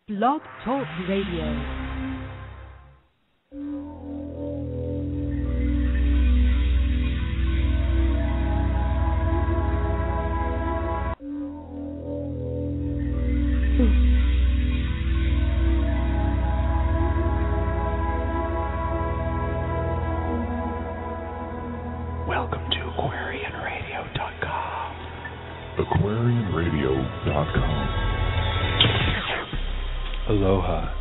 Blog Talk Radio. Welcome to AquarianRadio.com. AquarianRadio.com. Aloha.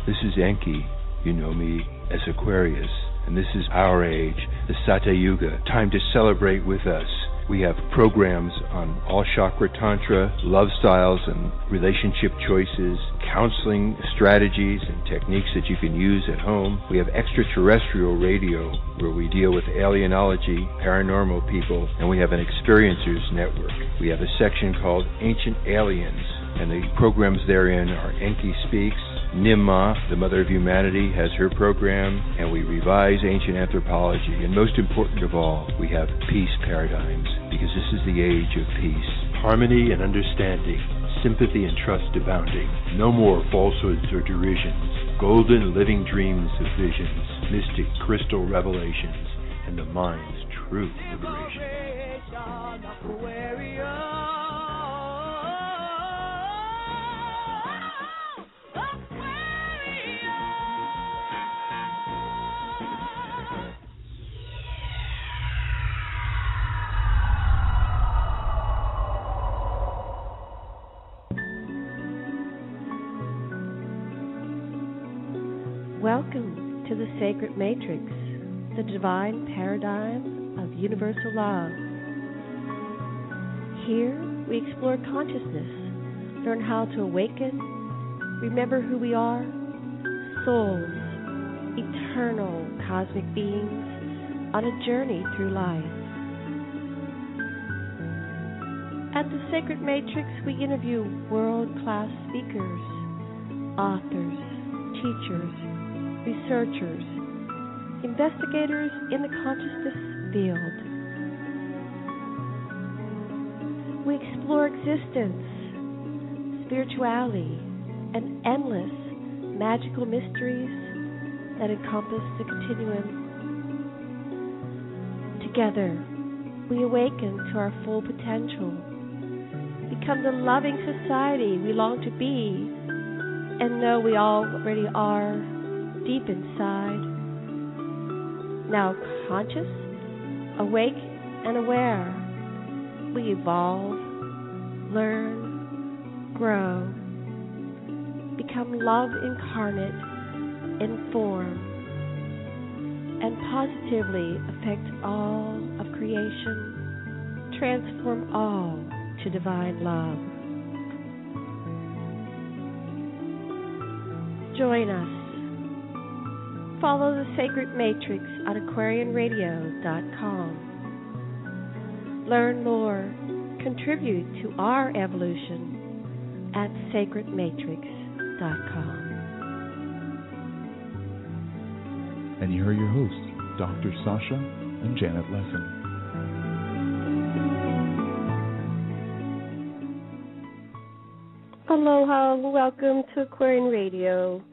This is Enki. You know me as Aquarius, and this is our age, the Sata Yuga. Time to celebrate with us. We have programs on all chakra tantra, love styles and relationship choices, counseling strategies and techniques that you can use at home. We have extraterrestrial radio where we deal with alienology, paranormal people, and we have an experiencers network. We have a section called Ancient Aliens, and the programs therein are Enki Speaks, Nimma, the Mother of Humanity, has her program, and we revise ancient anthropology. And most important of all, we have peace paradigms, because this is the age of peace. Harmony and understanding, sympathy and trust abounding. No more falsehoods or derisions. Golden living dreams of visions, mystic crystal revelations, and the mind's true liberation. Welcome to the Sacred Matrix, the divine paradigm of universal love. Here, we explore consciousness, learn how to awaken, remember who we are, souls, eternal cosmic beings on a journey through life. At the Sacred Matrix, we interview world-class speakers, authors, teachers, researchers, investigators in the consciousness field. We explore existence, spirituality, and endless magical mysteries that encompass the continuum. Together, we awaken to our full potential, become the loving society we long to be, and know we already are deep inside. Now conscious, awake, and aware, we evolve, learn, grow, become love incarnate in form, and positively affect all of creation, transform all to divine love. Join us. Follow the Sacred Matrix on AquarianRadio.com. Learn more, contribute to our evolution at SacredMatrix.com. And here are your hosts, Dr. Sasha and Janet Lesson. Aloha, welcome to Aquarian Radio.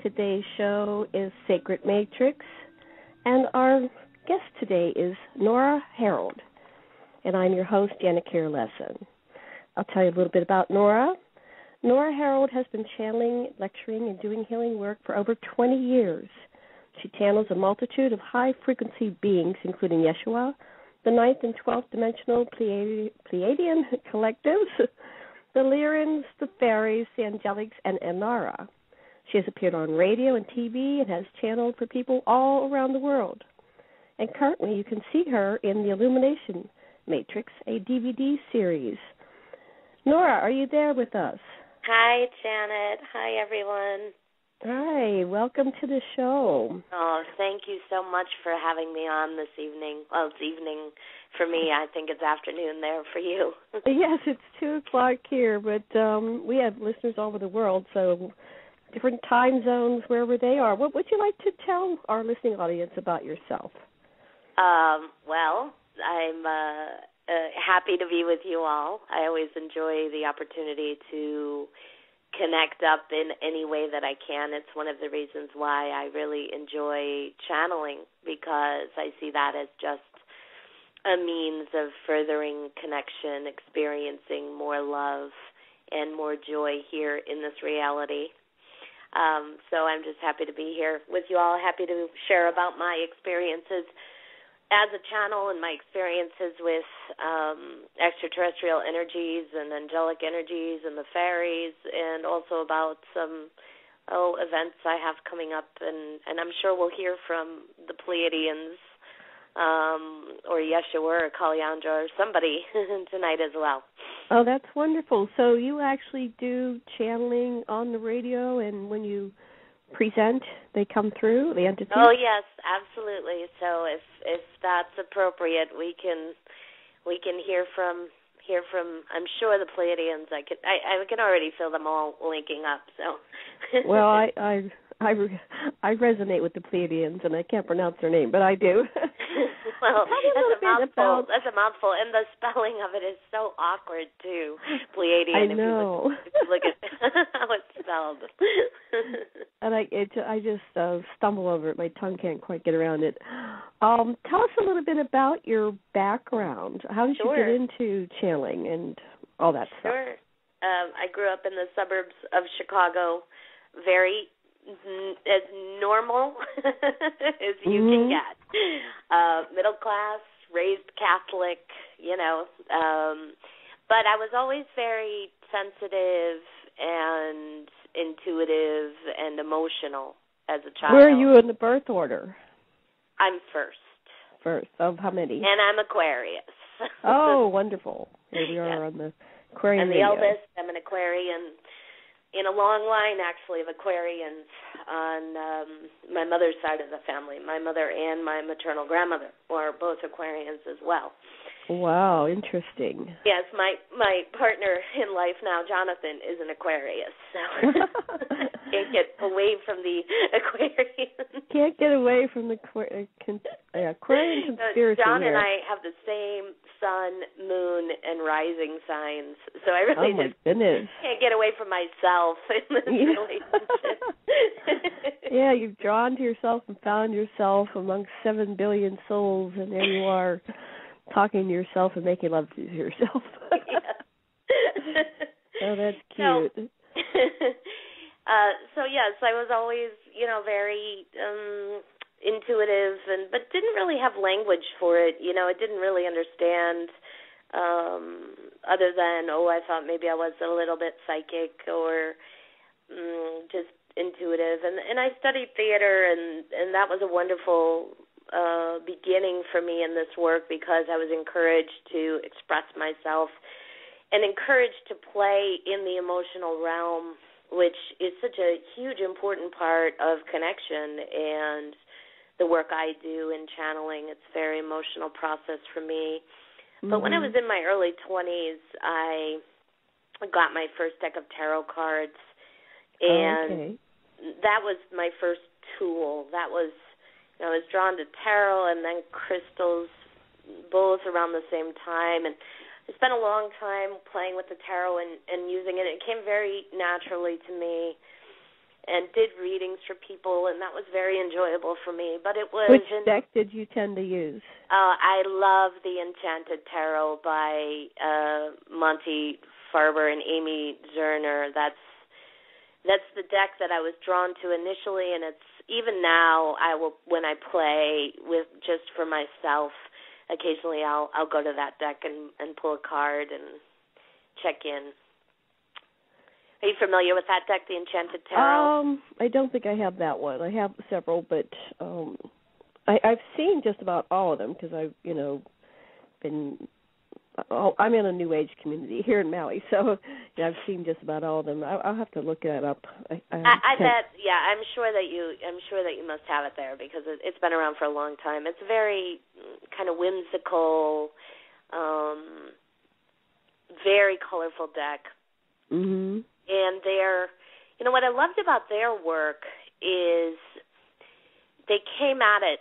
Today's show is Sacred Matrix, and our guest today is Nora Herold, and I'm your host, Janet Lesson. I'll tell you a little bit about Nora. Nora Herold has been channeling, lecturing, and doing healing work for over 20 years. She channels a multitude of high-frequency beings, including Yeshua, the 9th and 12th dimensional Pleiadian collectives, the Lyrans, the fairies, the angelics, and Inara. She has appeared on radio and TV and has channeled for people all around the world. And currently you can see her in the Illumination Matrix, a DVD series. Nora, are you there with us? Hi, Janet. Hi, everyone. Hi, welcome to the show. Oh, thank you so much for having me on this evening. Well, it's evening for me. I think it's afternoon there for you. Yes, it's 2 o'clock here, but we have listeners all over the world, so different time zones, wherever they are. What would you like to tell our listening audience about yourself? Well, I'm happy to be with you all. I always enjoy the opportunity to connect connect up in any way that I can. It's one of the reasons why I really enjoy channeling, because I see that as just a means of furthering connection, experiencing more love and more joy here in this reality. So I'm just happy to be here with you all, happy to share about my experiences as a channel and my experiences with extraterrestrial energies and angelic energies and the fairies, and also about some events I have coming up, and I'm sure we'll hear from the Pleiadians or Yeshua or Kalyandra or somebody tonight as well. Oh, that's wonderful. So you actually do channeling on the radio, and when you present, they come through, the entities? Oh, yes, absolutely. So if that's appropriate, we can hear from I'm sure the Pleiadians. I can already feel them all linking up. So well, I resonate with the Pleiadians, and I can't pronounce their name, but I do. Well, that's a mouthful, and the spelling of it is so awkward too. Pleiadian. I know. If you look at how it's spelled. And I just stumble over it. My tongue can't quite get around it. Tell us a little bit about your background. How did you get into channeling and all that stuff? Sure. I grew up in the suburbs of Chicago, very as normal as you can get. Middle class, raised Catholic, but I was always very sensitive and intuitive and emotional as a child. Where are you in the birth order? I'm first. First. Of how many? And I'm Aquarius. Oh, wonderful. Here we are on the Aquarian radio. I'm the eldest. I'm an Aquarian in a long line, actually, of Aquarians on my mother's side of the family. My mother and my maternal grandmother were both Aquarians as well. Wow, interesting. Yes, my partner in life now, Jonathan, is an Aquarius, so can't get away from the Aquarian. Can't get away from the Aquarian conspiracy. John here. and I have the same sun, moon, and rising signs, so I really can't get away from myself in this relationship. Yeah, you've drawn to yourself and found yourself amongst 7 billion souls, and there you are, talking to yourself and making love to yourself. Oh, that's cute. So yes, I was always, very intuitive, but didn't really have language for it. I didn't really understand, other than I thought maybe I was a little bit psychic or just intuitive. And I studied theater, and that was a wonderful beginning for me in this work, because I was encouraged to express myself and encouraged to play in the emotional realm, which is such a huge, important part of connection and the work I do in channeling. It's a very emotional process for me. Mm-hmm. But when I was in my early 20s, I got my first deck of tarot cards, and that was my first tool. That was, I was drawn to tarot and then crystals, both around the same time, and I spent a long time playing with the tarot and using it. It came very naturally to me, and did readings for people, and that was very enjoyable for me. But it was... Which deck did you tend to use? I love the Enchanted Tarot by Monty Farber and Amy Zerner. That's the deck that I was drawn to initially, and it's even now. When I play with just for myself, occasionally I'll go to that deck and pull a card and check in. Are you familiar with that deck, the Enchanted Tarot? I don't think I have that one. I have several, but I've seen just about all of them, because I've been. I'm in a New Age community here in Maui, so I've seen just about all of them. I'll have to look that up. I bet. Yeah, I'm sure that you must have it there, because it's been around for a long time. It's a very kind of whimsical, very colorful deck. Mm-hmm. And what I loved about their work is they come at it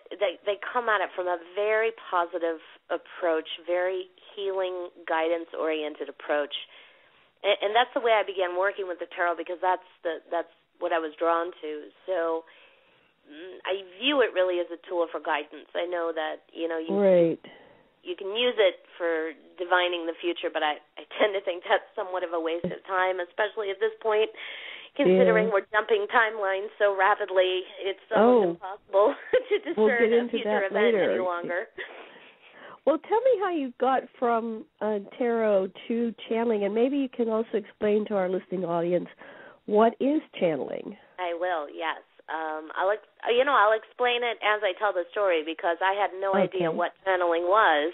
from a very positive approach, very healing, guidance-oriented approach. And that's the way I began working with the tarot, because that's what I was drawn to. So I view it really as a tool for guidance. I know that, you can use it for divining the future, but I tend to think that's somewhat of a waste of time, especially at this point, considering we're jumping timelines so rapidly. It's almost impossible to discern a future event any longer. Well, tell me how you got from tarot to channeling, and maybe you can also explain to our listening audience what is channeling. I will, yes. I'll explain it as I tell the story, because I had no idea what channeling was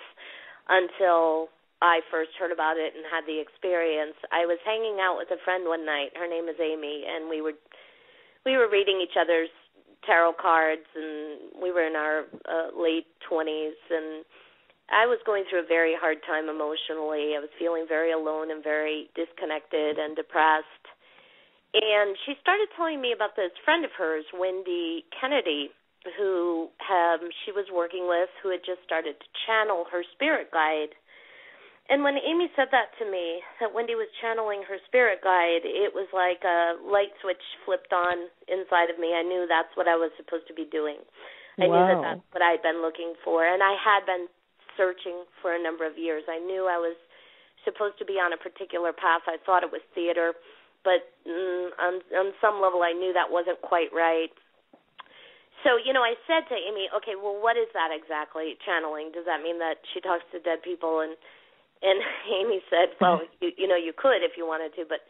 until I first heard about it and had the experience. I was hanging out with a friend one night. Her name is Amy, and we were reading each other's tarot cards, and we were in our late 20s, and I was going through a very hard time emotionally. I was feeling very alone and very disconnected and depressed. And she started telling me about this friend of hers, Wendy Kennedy, who she was working with, who had just started to channel her spirit guide. And when Amy said that to me, that Wendy was channeling her spirit guide, it was like a light switch flipped on inside of me. I knew that's what I was supposed to be doing. I knew that that's what I'd been looking for, and I had been searching for a number of years. I knew I was supposed to be on a particular path. I thought it was theater, but on some level I knew that wasn't quite right. So, I said to Amy, okay, well, what is that exactly, channeling? Does that mean that she talks to dead people? And Amy said, well, you could if you wanted to, but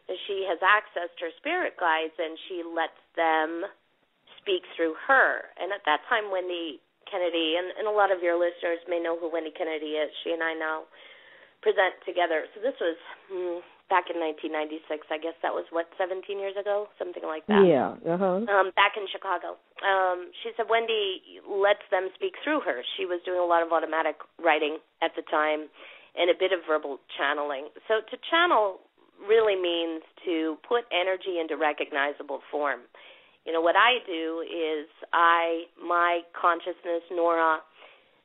she has accessed her spirit guides, and she lets them speak through her. And at that time, Wendy Kennedy, and a lot of your listeners may know who Wendy Kennedy is. She and I now present together. So this was back in 1996. I guess that was, 17 years ago? Something like that. Yeah. Back in Chicago. She said Wendy lets them speak through her. She was doing a lot of automatic writing at the time and a bit of verbal channeling. So to channel really means to put energy into recognizable form. What I do is my consciousness, Nora,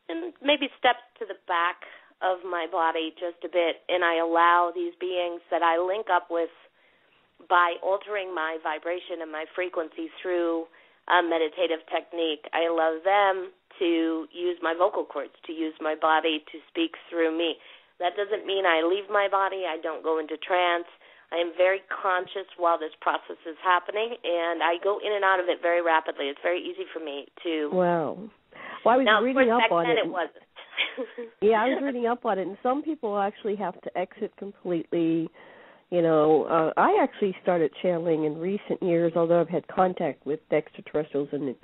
and maybe steps to the back of my body just a bit, and I allow these beings that I link up with by altering my vibration and my frequency through a meditative technique. I allow them to use my vocal cords, to use my body to speak through me. That doesn't mean I leave my body. I don't go into trance. I am very conscious while this process is happening, and I go in and out of it very rapidly. It's very easy for me to... Wow. Well, I was reading up on it. It wasn't. Yeah, I was reading up on it, and some people actually have to exit completely. I actually started channeling in recent years, although I've had contact with extraterrestrials and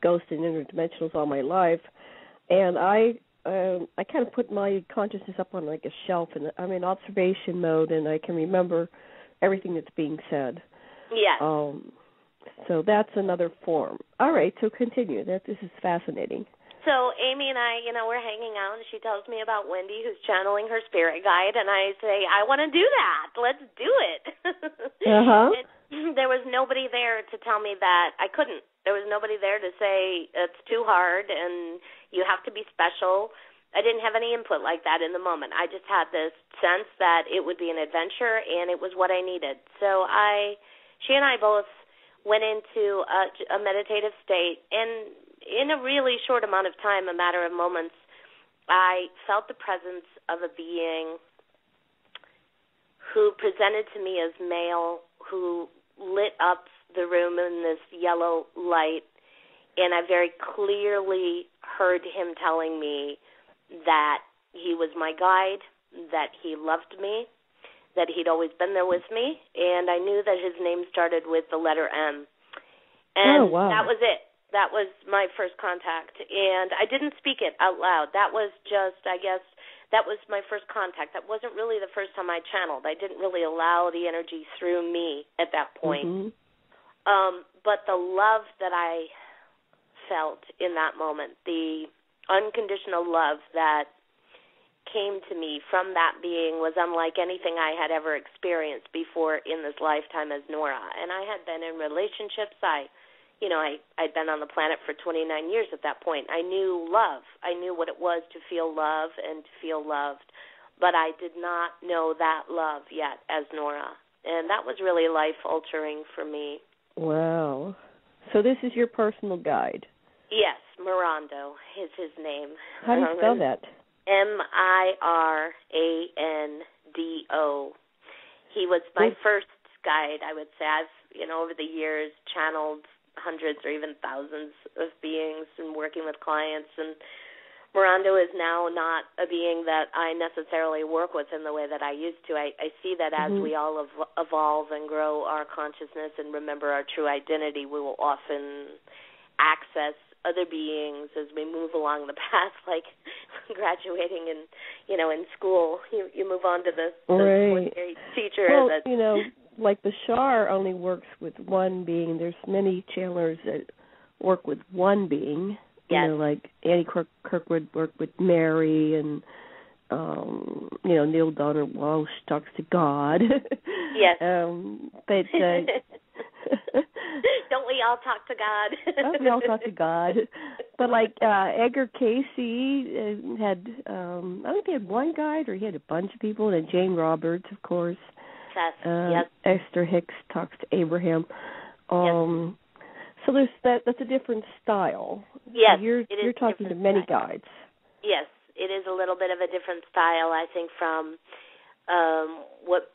ghosts and interdimensionals all my life. And I kind of put my consciousness up on like a shelf, and I'm in observation mode, and I can remember everything that's being said. Yes. So that's another form. All right, so continue. This is fascinating. So Amy and I, we're hanging out, and she tells me about Wendy, who's channeling her spirit guide, and I say, I want to do that. Let's do it. There was nobody there to tell me that I couldn't. There was nobody there to say it's too hard and you have to be special. I didn't have any input like that in the moment. I just had this sense that it would be an adventure, and it was what I needed. So she and I both went into a meditative state, and in a really short amount of time, a matter of moments, I felt the presence of a being who presented to me as male, who lit up the room in this yellow light, and I very clearly heard him telling me that he was my guide, that he loved me, that he'd always been there with me, and I knew that his name started with the letter M. And that was it. That was my first contact, and I didn't speak it out loud. That was just, I guess, that was my first contact. That wasn't really the first time I channeled. I didn't really allow the energy through me at that point. But the love that I felt in that moment, the unconditional love that came to me from that being was unlike anything I had ever experienced before in this lifetime as Nora. And I had been in relationships. I'd been on the planet for 29 years at that point. I knew love. I knew what it was to feel love and to feel loved. but I did not know that love yet as Nora. And that was really life-altering for me. Wow. So this is your personal guide? Yes, Mirando is his name. How do you spell that? Mirando. He was my first guide, I would say. I've, over the years, channeled hundreds or even thousands of beings and working with clients, and Mirando is now not a being that I necessarily work with in the way that I used to. I see that as we all evolve and grow our consciousness and remember our true identity, we will often access other beings as we move along the path, like graduating in school. You move on to the teacher. Well, like the Shar only works with one being. There's many channelers that work with one being. Yes. Like Annie Kirkwood worked with Mary, and Neil Donald Walsh talks to God. Yes. But don't we all talk to God? We all talk to God. But like Edgar Casey had, I don't think he had one guide, or he had a bunch of people. And Jane Roberts, of course. Yes. Esther Hicks talks to Abraham. Yes. So that's a different style. Yes, so you're talking to many guides. Yes, it is a little bit of a different style, I think, from what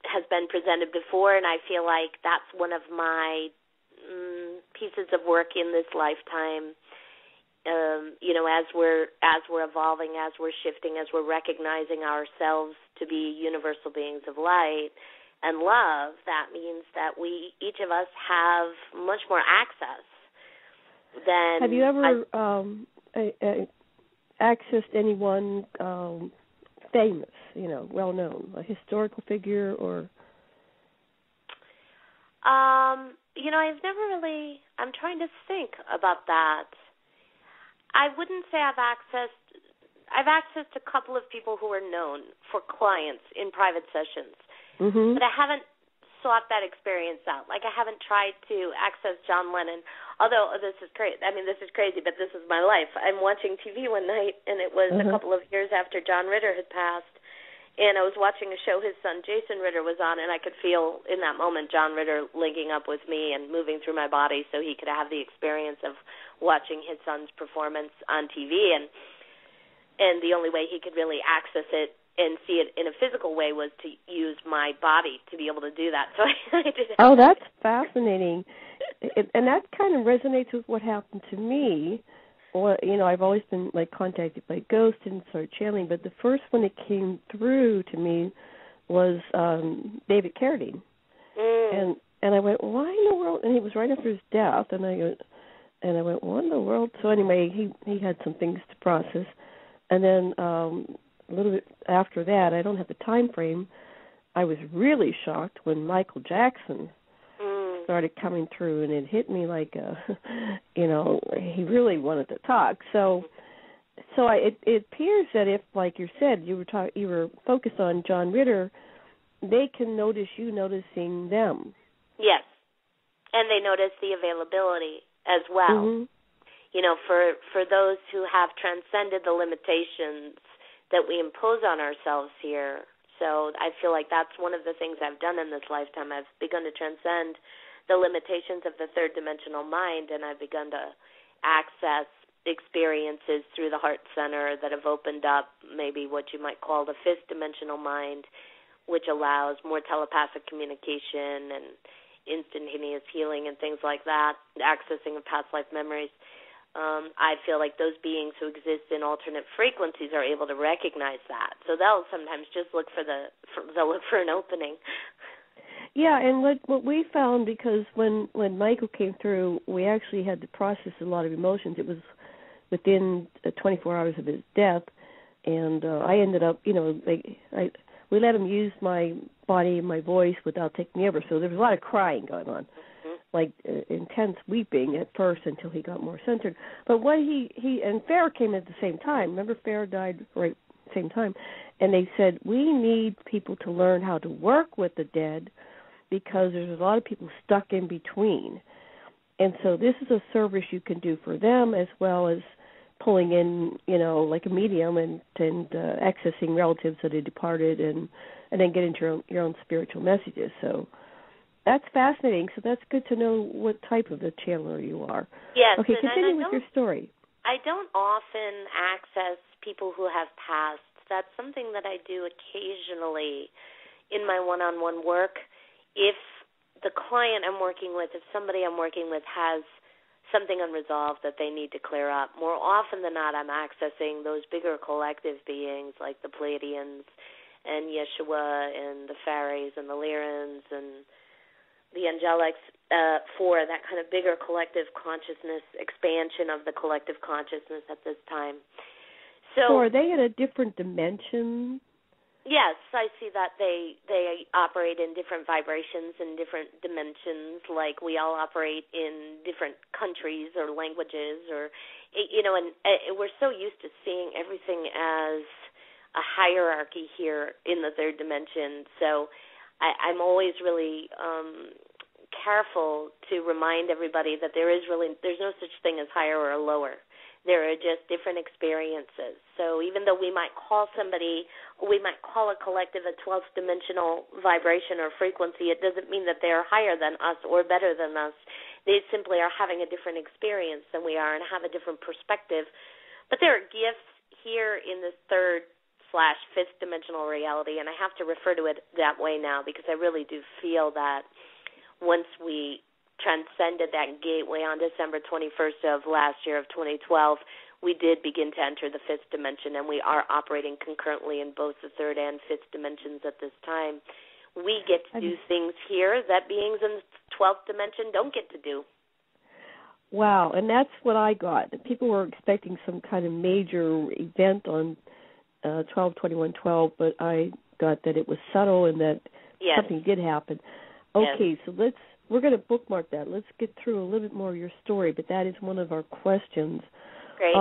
has been presented before, and I feel like that's one of my pieces of work in this lifetime. As we're evolving, as we're shifting, as we're recognizing ourselves to be universal beings of light and love, that means that we, each of us, have much more access than... Have you ever accessed anyone famous, well-known, a historical figure or... I've never really... I'm trying to think about that. I wouldn't say I've accessed a couple of people who are known for clients in private sessions. But I haven't sought that experience out. Like, I haven't tried to access John Lennon, although this is crazy. I mean, this is crazy, but this is my life. I'm watching TV one night, and it was a couple of years after John Ritter had passed, and I was watching a show his son Jason Ritter was on, and I could feel in that moment John Ritter linking up with me and moving through my body so he could have the experience of watching his son's performance on TV, and the only way he could really access it and see it in a physical way was to use my body to be able to do that. So I did. Oh, that's fascinating. And that kind of resonates with what happened to me. Well, I've always been contacted by ghosts and started channeling, but the first one that came through to me was David Carradine. And I went, why in the world? And he was right after his death, and I went, what in the world? So anyway, he had some things to process. And then a little bit after that, I don't have the time frame, I was really shocked when Michael Jackson started coming through, and it hit me like he really wanted to talk. So it appears that if, like you said, you were focused on John Ritter, they can notice you noticing them. Yes, and they notice the availability as well. For those who have transcended the limitations that we impose on ourselves here. So I feel like that's one of the things I've done in this lifetime. I've begun to transcend the limitations of the third-dimensional mind, and I've begun to access experiences through the heart center that have opened up maybe what you might call the fifth-dimensional mind, which allows more telepathic communication and instantaneous healing and things like that, accessing of past life memories. I feel like those beings who exist in alternate frequencies are able to recognize that. So they'll sometimes just look for an opening. Yeah, and what we found, because when Michael came through, we actually had to process a lot of emotions. It was within 24 hours of his death, and I ended up, we let him use my body and my voice without taking me over. So there was a lot of crying going on. Intense weeping at first until he got more centered. But what he and Farrah came at the same time. Remember, Farrah died right at the same time. And they said, we need people to learn how to work with the dead because there's a lot of people stuck in between. And so this is a service you can do for them as well as pulling in, like a medium and accessing relatives that had departed, and then getting to your own spiritual messages. So that's fascinating. So that's good to know what type of a channeler you are. Yes. Okay, continue with your story. I don't often access people who have passed. That's something that I do occasionally in my one-on-one work. If the client I'm working with, if somebody I'm working with has something unresolved that they need to clear up, more often than not I'm accessing those bigger collective beings like the Pleiadians and Yeshua and the Fairies and the Lyrans and the Angelics for that kind of bigger collective consciousness, expansion of the collective consciousness at this time. So are they in a different dimension? Yes, I see that they operate in different vibrations and different dimensions, like we all operate in different countries or languages, or and we're so used to seeing everything as a hierarchy here in the third dimension. So I'm always really careful to remind everybody that there's no such thing as higher or lower. There are just different experiences. So even though we might call a collective a 12th dimensional vibration or frequency, it doesn't mean that they are higher than us or better than us. They simply are having a different experience than we are and have a different perspective. But there are gifts here in this third/fifth dimensional reality, and I have to refer to it that way now because I really do feel that once we transcended that gateway on December 21st of last year of 2012, we did begin to enter the fifth dimension, and we are operating concurrently in both the third and fifth dimensions at this time. We get to do things here that beings in the 12th dimension don't get to do. Wow, and that's what I got. People were expecting some kind of major event on 12/21/12, but I got that it was subtle and that something did happen. Okay, so we're going to bookmark that. Let's get through a little bit more of your story, but that is one of our questions. Great.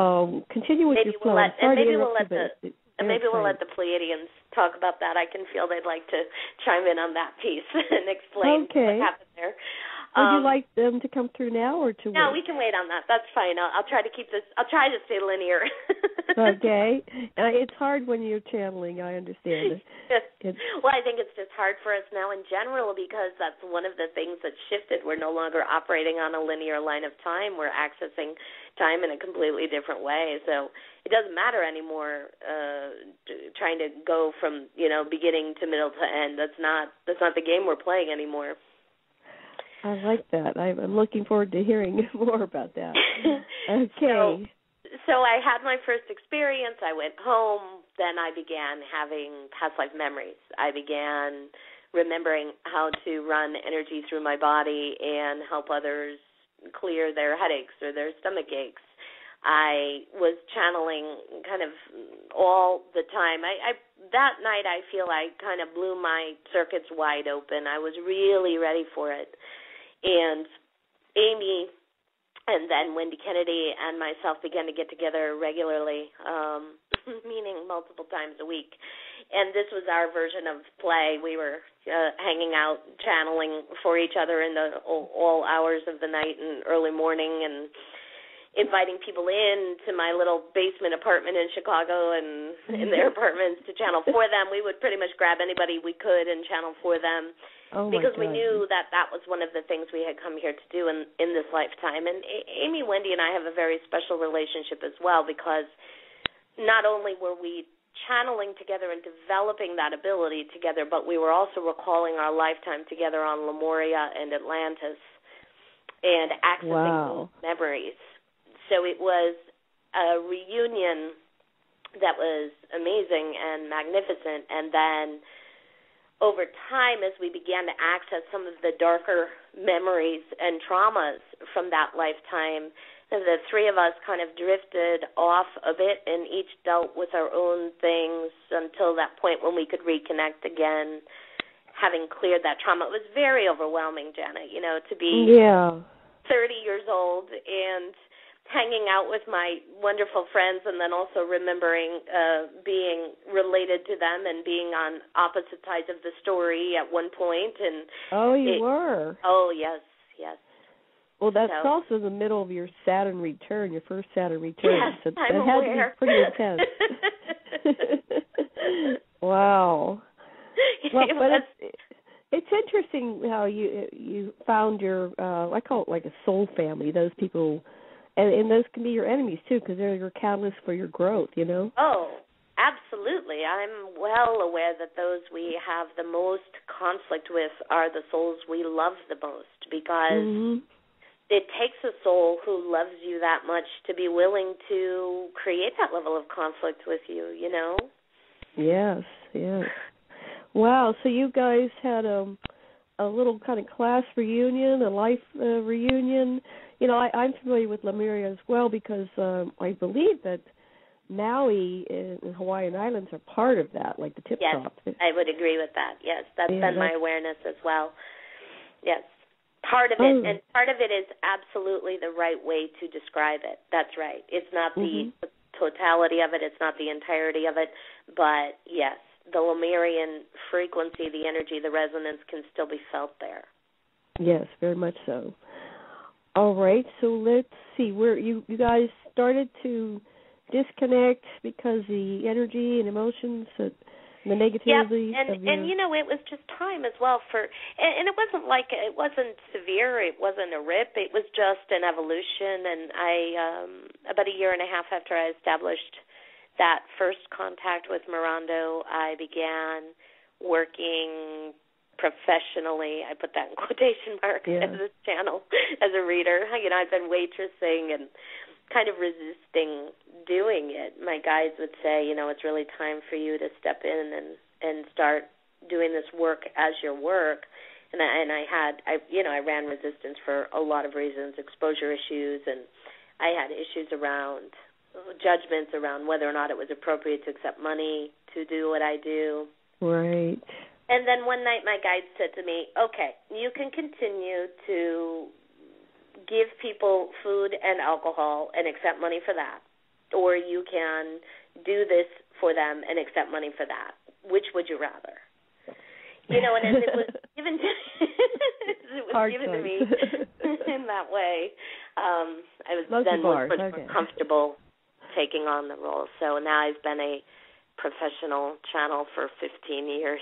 Continue with your flow. Maybe we'll let the Pleiadians talk about that. I can feel they'd like to chime in on that piece and explain what happened there. Would you like them to come through now or to wait? No, we can wait on that. That's fine. I'll try to keep this. I'll try to stay linear. Okay. It's hard when you're channeling. I understand it. Well, I think it's just hard for us now in general because that's one of the things that shifted. We're no longer operating on a linear line of time. We're accessing time in a completely different way. So it doesn't matter anymore trying to go from beginning to middle to end. That's not the game we're playing anymore. I like that. I'm looking forward to hearing more about that. Okay. So I had my first experience. I went home. Then I began having past life memories. I began remembering how to run energy through my body and help others clear their headaches or their stomach aches. I was channeling kind of all the time. That night I feel I kind of blew my circuits wide open. I was really ready for it. And Amy and then Wendy Kennedy and myself began to get together regularly, meaning multiple times a week. And this was our version of play. We were hanging out, channeling for each other in the all hours of the night and early morning and inviting people in to my little basement apartment in Chicago and in their apartments to channel for them. We would pretty much grab anybody we could and channel for them. Because we knew that was one of the things we had come here to do in this lifetime. And Amy, Wendy, and I have a very special relationship as well because not only were we channeling together and developing that ability together, but we were also recalling our lifetime together on Lemuria and Atlantis and accessing those memories. So it was a reunion that was amazing and magnificent. And then over time, as we began to access some of the darker memories and traumas from that lifetime, the three of us kind of drifted off a bit and each dealt with our own things until that point when we could reconnect again, having cleared that trauma. It was very overwhelming, Janet, to be 30 years old and hanging out with my wonderful friends and then also remembering being related to them and being on opposite sides of the story at one point. And you were? Oh, yes. Well, that's also the middle of your Saturn return, your first Saturn return. Yes, so I'm that had aware. to be pretty intense. Wow. Well, but it's interesting how you found your, I call it like a soul family, those people, and those can be your enemies too, because they're your catalyst for your growth, you know? Oh, absolutely. I'm well aware that those we have the most conflict with are the souls we love the most, because it takes a soul who loves you that much to be willing to create that level of conflict with you, you know? Yes, yes. Wow, so you guys had a little kind of class reunion, a life reunion. You know, I'm familiar with Lemuria as well because I believe that Maui and Hawaiian Islands are part of that, like the tip top. Yes, I would agree with that. Yes, that's been my awareness as well. Yes, part of it, and part of it is absolutely the right way to describe it. That's right. It's not the totality of it. It's not the entirety of it. But, yes, the Lemurian frequency, the energy, the resonance can still be felt there. Yes, very much so. All right, so let's see. Where you guys started to disconnect because the energy and emotions, the negativity. Yeah, and you know, it was just time as well and it wasn't like, it wasn't severe, it wasn't a rip, it was just an evolution. And I, about a year and a half after I established that first contact with Mirando, I began working professionally, I put that in quotation marks, as a channel, as a reader. You know, I've been waitressing and kind of resisting doing it. My guides would say, you know, it's really time for you to step in and start doing this work as your work. And I ran resistance for a lot of reasons, exposure issues, and I had issues around judgments around whether or not it was appropriate to accept money to do what I do. Right. And then one night my guide said to me, okay, you can continue to give people food and alcohol and accept money for that, or you can do this for them and accept money for that. Which would you rather? You know, and as it was given to me in that way, I was much more comfortable taking on the role. So now I've been a professional channel for 15 years.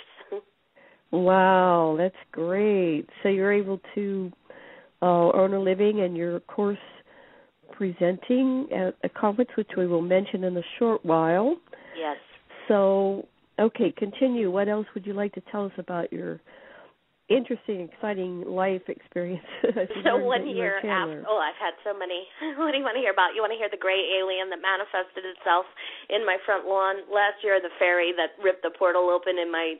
Wow, that's great. So you're able to earn a living, and you're, of course, presenting at a conference, which we will mention in a short while. Yes. So, okay, continue. What else would you like to tell us about your interesting, exciting life experience? So 1 year after, I've had so many. What do you want to hear about? You want to hear the gray alien that manifested itself in my front lawn? Last year, the fairy that ripped the portal open in my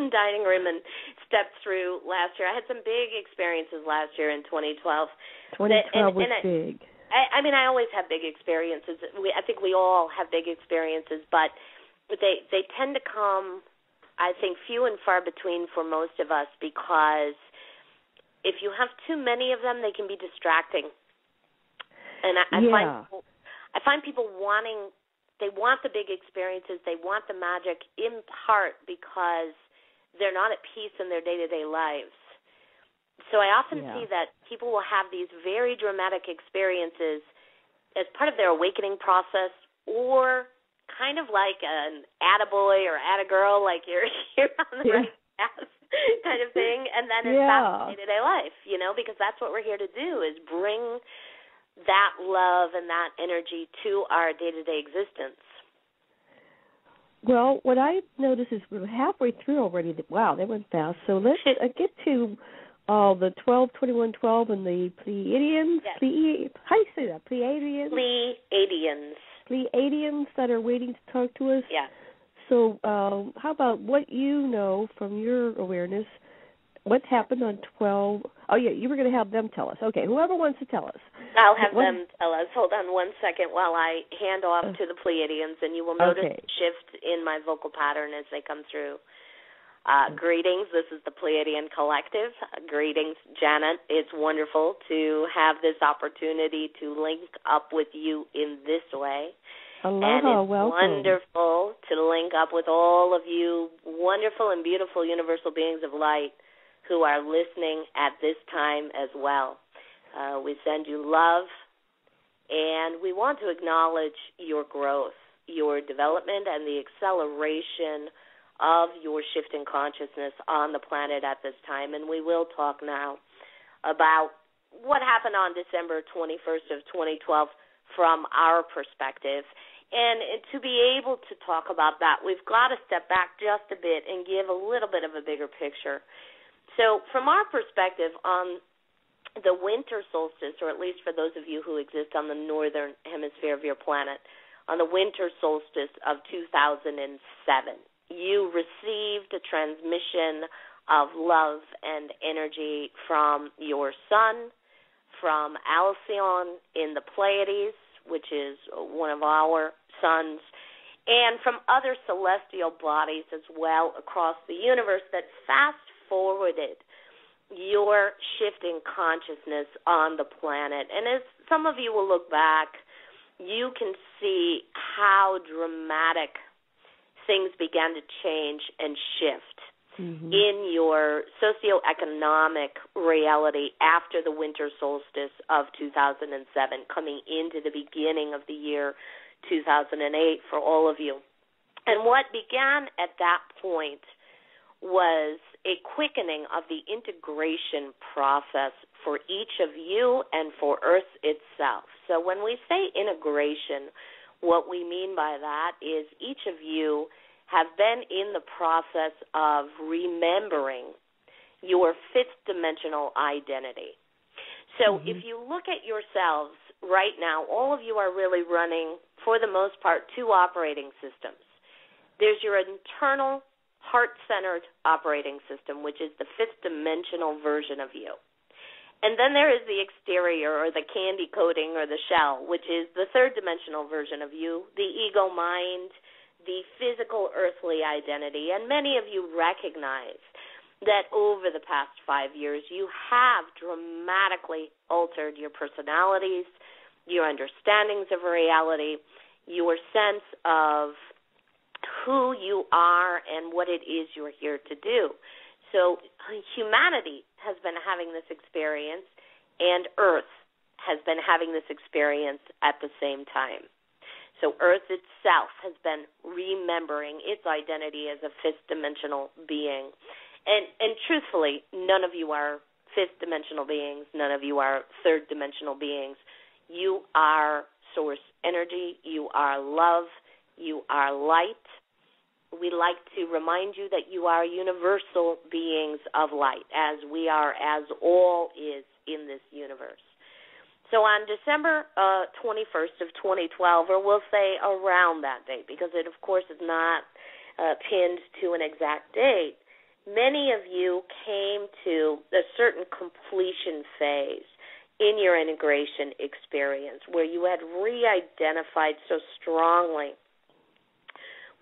dining room and stepped through last year. I had some big experiences last year in 2012. 2012 was big. I mean, I always have big experiences. I think we all have big experiences, but they tend to come, I think, few and far between for most of us, because if you have too many of them, they can be distracting. And I find people want the big experiences, they want the magic, in part because they're not at peace in their day-to-day lives. So I often see that people will have these very dramatic experiences as part of their awakening process, or kind of like an attaboy or attagirl, like you're on the right path kind of thing, and then it's back to day-to-day life, you know, because that's what we're here to do, is bring that love and that energy to our day-to-day existence. Well, what I noticed is we're halfway through already. Wow, that went fast. So let's get to the 12, 21, 12, and the Pleiadians. Yes. How do you say that? Pleiadians? Pleiadians that are waiting to talk to us. Yeah. So how about what you know from your awareness, what happened on 12? Oh, yeah, you were going to have them tell us. Okay, whoever wants to tell us. I'll have them tell us. Hold on 1 second while I hand off to the Pleiadians, and you will notice a shift in my vocal pattern as they come through. Greetings. This is the Pleiadian Collective. Greetings, Janet. It's wonderful to have this opportunity to link up with you in this way. Aloha, and it's welcome. Wonderful to link up with all of you wonderful and beautiful universal beings of light who are listening at this time as well. We send you love, and we want to acknowledge your growth, your development, and the acceleration of your shift in consciousness on the planet at this time. And we will talk now about what happened on December 21st of 2012 from our perspective. And to be able to talk about that, we've got to step back just a bit and give a little bit of a bigger picture. So from our perspective on the winter solstice, or at least for those of you who exist on the northern hemisphere of your planet, on the winter solstice of 2007, you received a transmission of love and energy from your sun, from Alcyon in the Pleiades, which is one of our suns, and from other celestial bodies as well across the universe that fast-forwarded your shifting consciousness on the planet. And as some of you will look back, you can see how dramatic things began to change and shift in your socioeconomic reality after the winter solstice of 2007, coming into the beginning of the year 2008 for all of you. And what began at that point was a quickening of the integration process for each of you and for Earth itself. So when we say integration, what we mean by that is each of you have been in the process of remembering your fifth dimensional identity. So if you look at yourselves right now, all of you are really running, for the most part, two operating systems. There's your internal heart-centered operating system, which is the fifth dimensional version of you. And then there is the exterior, or the candy coating, or the shell, which is the third dimensional version of you, the ego mind, the physical earthly identity. And many of you recognize that over the past 5 years, you have dramatically altered your personalities, your understandings of reality, your sense of who you are and what it is you're here to do. So humanity has been having this experience, and Earth has been having this experience at the same time. So Earth itself has been remembering its identity as a fifth-dimensional being. And truthfully, none of you are fifth-dimensional beings. None of you are third-dimensional beings. You are source energy. You are love. You are light. We like to remind you that you are universal beings of light, as we are, as all is in this universe. So on December 21st of 2012, or we'll say around that date, because it, of course, is not pinned to an exact date, many of you came to a certain completion phase in your integration experience where you had re-identified so strongly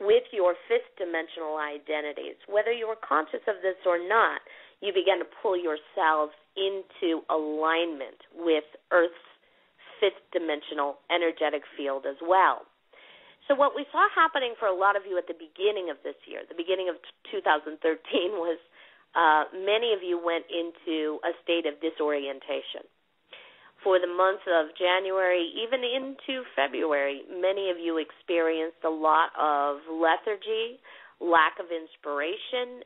with your fifth dimensional identities. Whether you were conscious of this or not, you began to pull yourselves into alignment with Earth's fifth dimensional energetic field as well. So what we saw happening for a lot of you at the beginning of this year, the beginning of 2013, was many of you went into a state of disorientation. For the month of January, even into February, many of you experienced a lot of lethargy, lack of inspiration,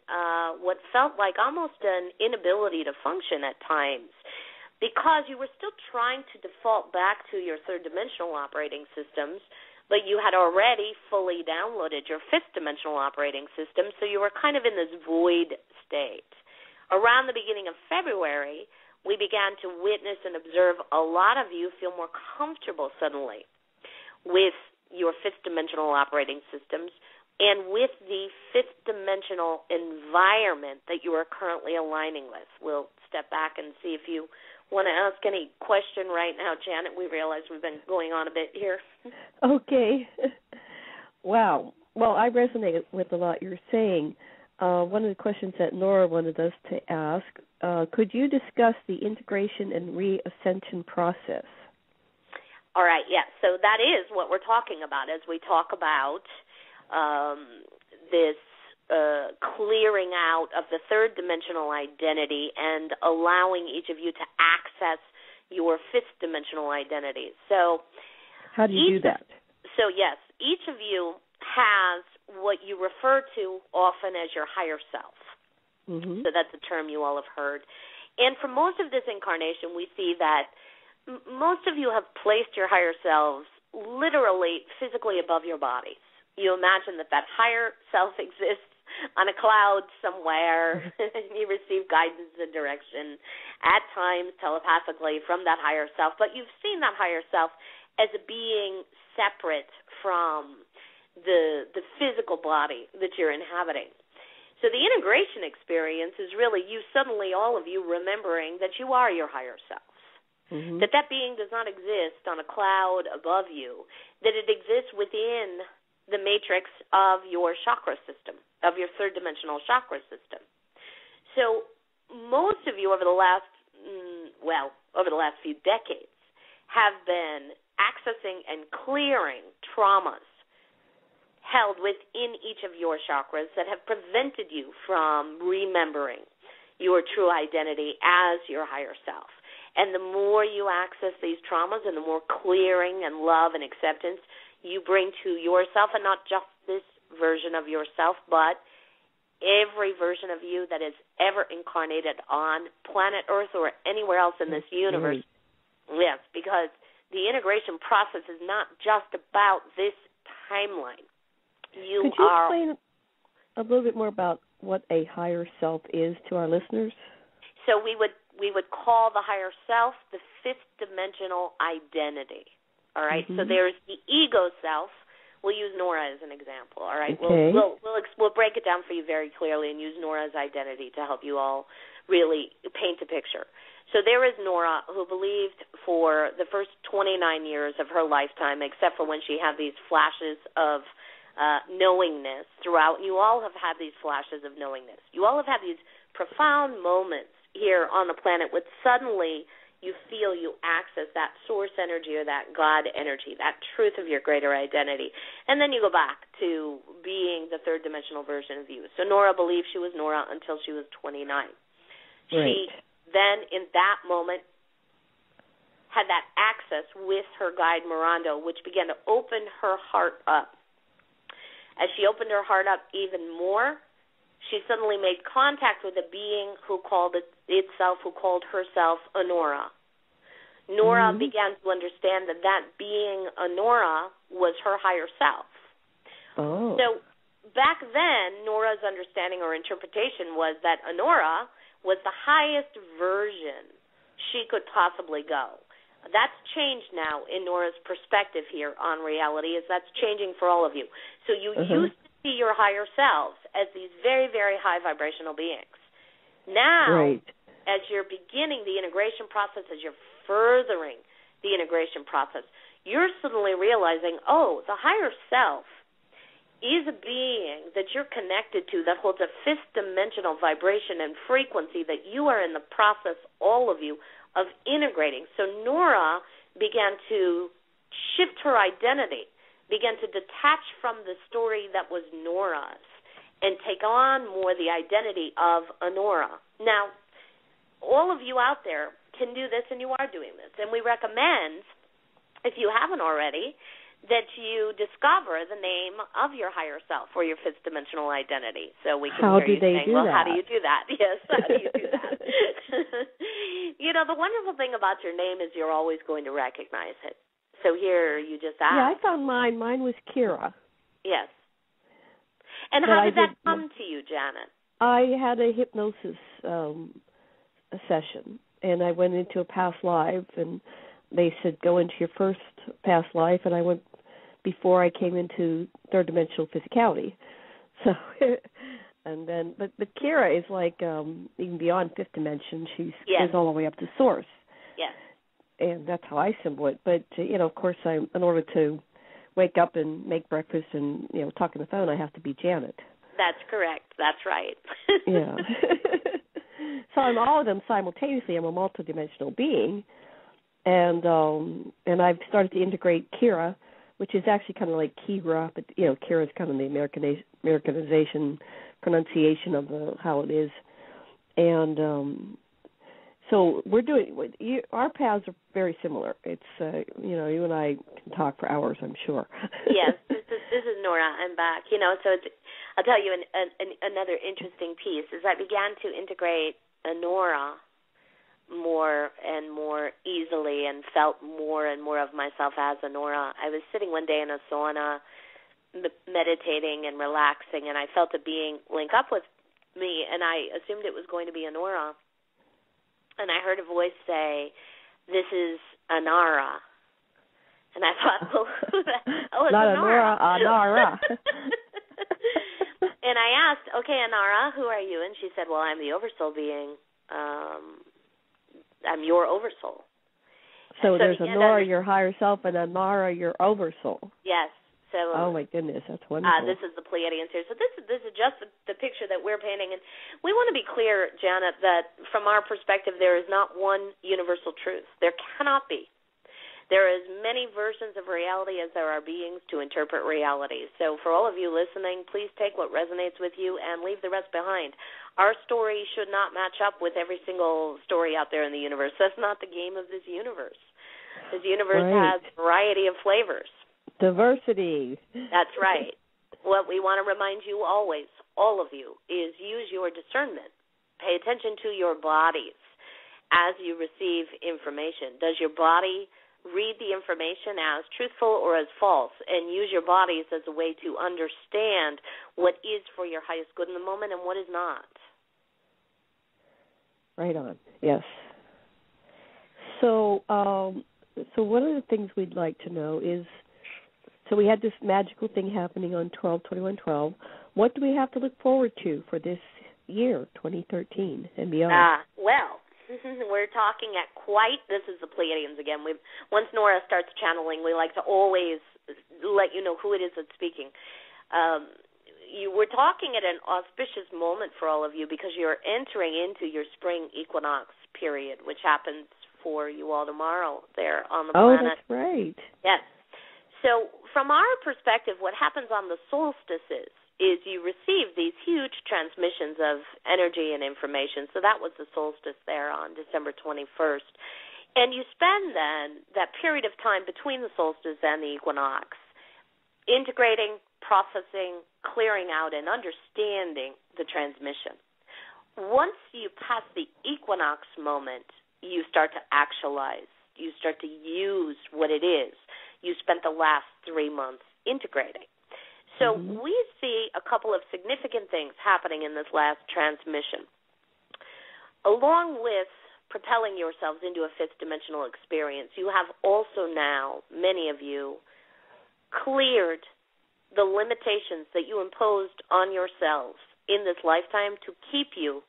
what felt like almost an inability to function at times, because you were still trying to default back to your third-dimensional operating systems, but you had already fully downloaded your fifth-dimensional operating system, so you were kind of in this void state. Around the beginning of February, we began to witness and observe a lot of you feel more comfortable suddenly with your fifth-dimensional operating systems and with the fifth-dimensional environment that you are currently aligning with. We'll step back and see if you want to ask any question right now, Janet. We realize we've been going on a bit here. Okay. Wow. Well, I resonate with a lot you're saying. One of the questions that Nora wanted us to ask, could you discuss the integration and re-ascension process? All right, yes. So that is what we're talking about as we talk about this clearing out of the third dimensional identity and allowing each of you to access your fifth dimensional identity. So how do you do that? So yes, each of you has what you refer to often as your higher self. Mm-hmm. So that's a term you all have heard. And for most of this incarnation, we see that most of you have placed your higher selves literally physically above your bodies. You imagine that higher self exists on a cloud somewhere, and you receive guidance and direction, at times telepathically from that higher self. But you've seen that higher self as a being separate from the physical body that you're inhabiting. So the integration experience is really you suddenly, all of you, remembering that you are your higher selves, mm-hmm. that being does not exist on a cloud above you, that it exists within the matrix of your chakra system, of your third dimensional chakra system. So most of you over the last few decades have been accessing and clearing traumas held within each of your chakras that have prevented you from remembering your true identity as your higher self. And the more you access these traumas and the more clearing and love and acceptance you bring to yourself, and not just this version of yourself, but every version of you that is ever incarnated on planet Earth or anywhere else in this universe. Yes, because the integration process is not just about this timeline. Could you explain a little bit more about what a higher self is to our listeners? So we would call the higher self the fifth dimensional identity. All right. Mm-hmm. So there's the ego self. We'll use Nora as an example. All right. Okay. We'll break it down for you very clearly and use Nora's identity to help you all really paint a picture. So there is Nora, who believed for the first 29 years of her lifetime, except for when she had these flashes of knowingness throughout. You all have had these flashes of knowingness. You all have had these profound moments here on the planet when suddenly you feel you access that source energy or that God energy, that truth of your greater identity. And then you go back to being the third dimensional version of you. So Nora believed she was Nora until she was 29. Right. She then, in that moment, had that access with her guide, Mirando, which began to open her heart up. As she opened her heart up even more, she suddenly made contact with a being who called herself Nora. Nora mm-hmm. began to understand that being Nora was her higher self. Oh. So back then, Nora's understanding or interpretation was that Nora was the highest version she could possibly go. That's changed now in Nora's perspective here on reality, as that's changing for all of you. So you used to see your higher selves as these very, very high vibrational beings. Now, as you're beginning the integration process, as you're furthering the integration process, you're suddenly realizing, the higher self is a being that you're connected to that holds a fifth dimensional vibration and frequency that you are in the process, all of you, of integrating. So Nora began to shift her identity, began to detach from the story that was Nora's and take on more the identity of Nora. Now, all of you out there can do this, and you are doing this. And we recommend, if you haven't already, that you discover the name of your higher self or your fifth dimensional identity. So we can hear you saying, how do you do that? Yes, how do you do that? The wonderful thing about your name is you're always going to recognize it. So here you just asked. Yeah, I found mine. Mine was Kira. Yes. And how did that come to you, Janet? I had a hypnosis session, and I went into a past life, and they said, go into your first past life, and I went before I came into third dimensional physicality. So, and then, but Kira is like even beyond fifth dimension. She goes all the way up to source. Yes. And that's how I symbol it. But of course, in order to wake up and make breakfast and talk on the phone, I have to be Janet. That's correct. That's right. Yeah. So I'm all of them simultaneously. I'm a multidimensional being. And I've started to integrate Kira, which is actually kind of like Kira, but Kira is kind of the Americanization pronunciation of how it is. And So we're doing. Our paths are very similar. It's you and I can talk for hours, I'm sure. Yes, this is Nora. I'm back. So I'll tell you another interesting piece is I began to integrate Nora more and more easily, and felt more and more of myself as a Nora. I was sitting one day in a sauna, meditating and relaxing, and I felt a being link up with me, and I assumed it was going to be a Nora. And I heard a voice say, "This is Anara." And I thought, well, who the hell is Not Anara? Anara. And I asked, "Okay, Anara, who are you?" And she said, "Well, I'm the Oversoul being. I'm your Oversoul." So there's Nora, your higher self, and Anara, your Oversoul. Yes. So, oh my goodness, that's wonderful. This is the Pleiadians here. So this is just the picture that we're painting, and we want to be clear, Janet, that from our perspective, there is not one universal truth. There cannot be. There are as many versions of reality as there are beings to interpret reality. So for all of you listening, please take what resonates with you and leave the rest behind. Our story should not match up with every single story out there in the universe. That's not the game of this universe. This universe has a variety of flavors. Diversity. That's right. What we want to remind you always, all of you, is use your discernment. Pay attention to your bodies as you receive information. Does your body read the information as truthful or as false? And use your bodies as a way to understand what is for your highest good in the moment and what is not. Right on. Yes. So one of the things we'd like to know is, so we had this magical thing happening on 12/21/12. What do we have to look forward to for this year, 2013 and beyond? Well, we're talking at this is the Pleiadians again. Once Nora starts channeling, we like to always let you know who it is that's speaking. We're talking at an auspicious moment for all of you because you're entering into your spring equinox period, which happens for you all tomorrow there on the planet. Oh, that's right. Yes. So from our perspective, what happens on the solstices is you receive these huge transmissions of energy and information. So that was the solstice there on December 21st. And you spend then that period of time between the solstice and the equinox integrating, processing, clearing out, and understanding the transmission. Once you pass the equinox moment, you start to actualize. You start to use what it is you spent the last 3 months integrating. So we see a couple of significant things happening in this last transmission. Along with propelling yourselves into a fifth dimensional experience, you have also now, many of you, cleared the limitations that you imposed on yourselves in this lifetime to keep you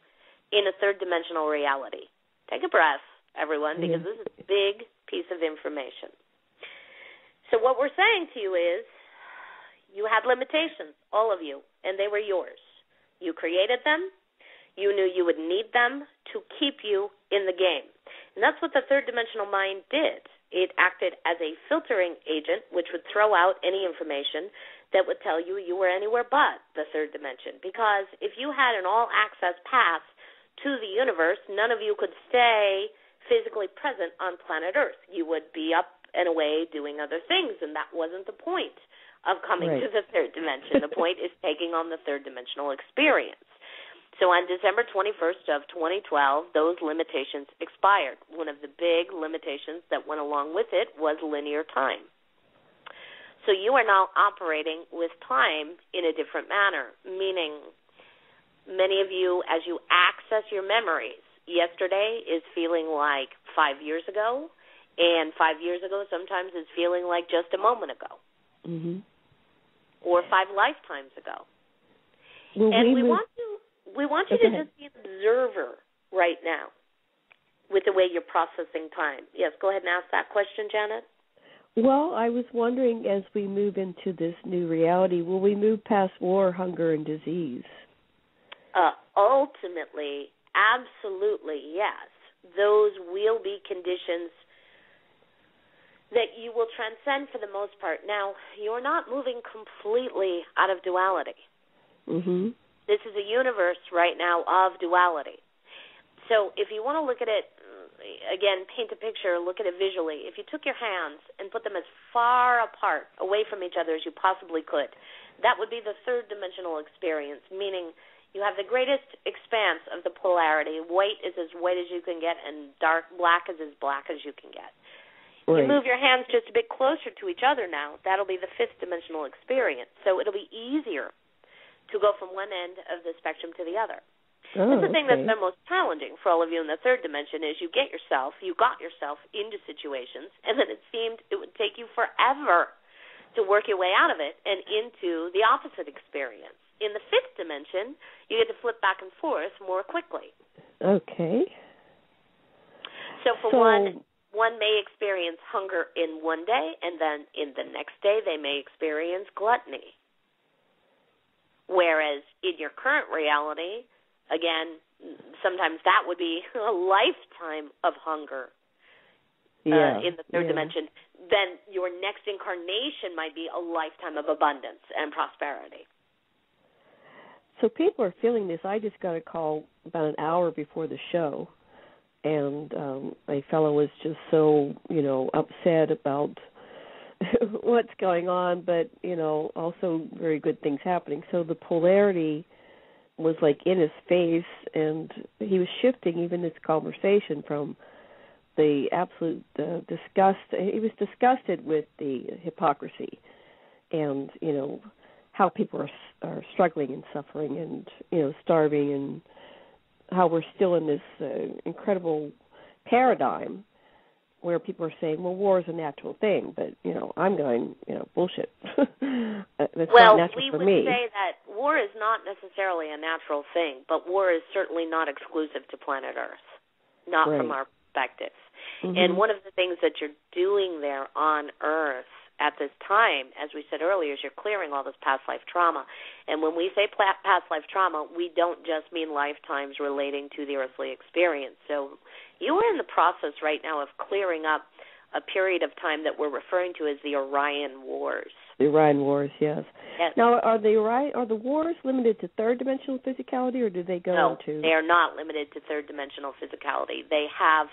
in a third dimensional reality. Take a breath, everyone, because this is a big piece of information. So what we're saying to you is you had limitations, all of you, and they were yours. You created them. You knew you would need them to keep you in the game. And that's what the third dimensional mind did. It acted as a filtering agent, which would throw out any information that would tell you you were anywhere but the third dimension. Because if you had an all-access pass to the universe, none of you could stay physically present on planet Earth. You would be up and away doing other things, and that wasn't the point of coming to the third dimension. The point is taking on the third dimensional experience. So on December 21st of 2012, those limitations expired. One of the big limitations that went along with it was linear time. So you are now operating with time in a different manner, meaning many of you, as you access your memories, yesterday is feeling like 5 years ago, and 5 years ago sometimes is feeling like just a moment ago, or 5 lifetimes ago. Well, and we want you to just be an observer right now with the way you're processing time. Yes, go ahead and ask that question, Janet. Well, I was wondering, as we move into this new reality, will we move past war, hunger, and disease? Ultimately, absolutely, yes. Those will be conditions that you will transcend for the most part. Now, you're not moving completely out of duality. This is a universe right now of duality. So if you want to look at it again, paint a picture, look at it visually. If you took your hands and put them as far apart, away from each other as you possibly could, that would be the third dimensional experience, meaning you have the greatest expanse of the polarity. White is as white as you can get, and dark black is as black as you can get. Right. You move your hands just a bit closer to each other now. That'll be the fifth dimensional experience. So it'll be easier to go from one end of the spectrum to the other. Oh, the thing that's the most challenging for all of you in the third dimension is you got yourself into situations, and then it seemed it would take you forever to work your way out of it and into the opposite experience. In the fifth dimension, you get to flip back and forth more quickly. Okay. So one may experience hunger in one day, and then in the next day they may experience gluttony. Whereas in your current reality, again, sometimes that would be a lifetime of hunger in the third dimension. Then your next incarnation might be a lifetime of abundance and prosperity. So people are feeling this. I just got a call about an hour before the show, and a fellow was just so, upset about what's going on, but, also very good things happening. So the polarity was like in his face, and he was shifting even this conversation from the absolute disgust. He was disgusted with the hypocrisy and, how people are struggling and suffering and, starving, and how we're still in this incredible paradigm where people are saying, well, war is a natural thing, but, I'm going, bullshit. That's not natural for me. Well, we would say that war is not necessarily a natural thing, but war is certainly not exclusive to planet Earth, not from our perspective. Mm-hmm. And one of the things that you're doing there on Earth at this time, as we said earlier, is you're clearing all this past life trauma. And when we say past life trauma, we don't just mean lifetimes relating to the earthly experience. So you are in the process right now of clearing up a period of time that we're referring to as the Orion Wars. The Orion Wars, yes. Now, are the wars limited to third dimensional physicality, or do they go into? No, they are not limited to third dimensional physicality. They have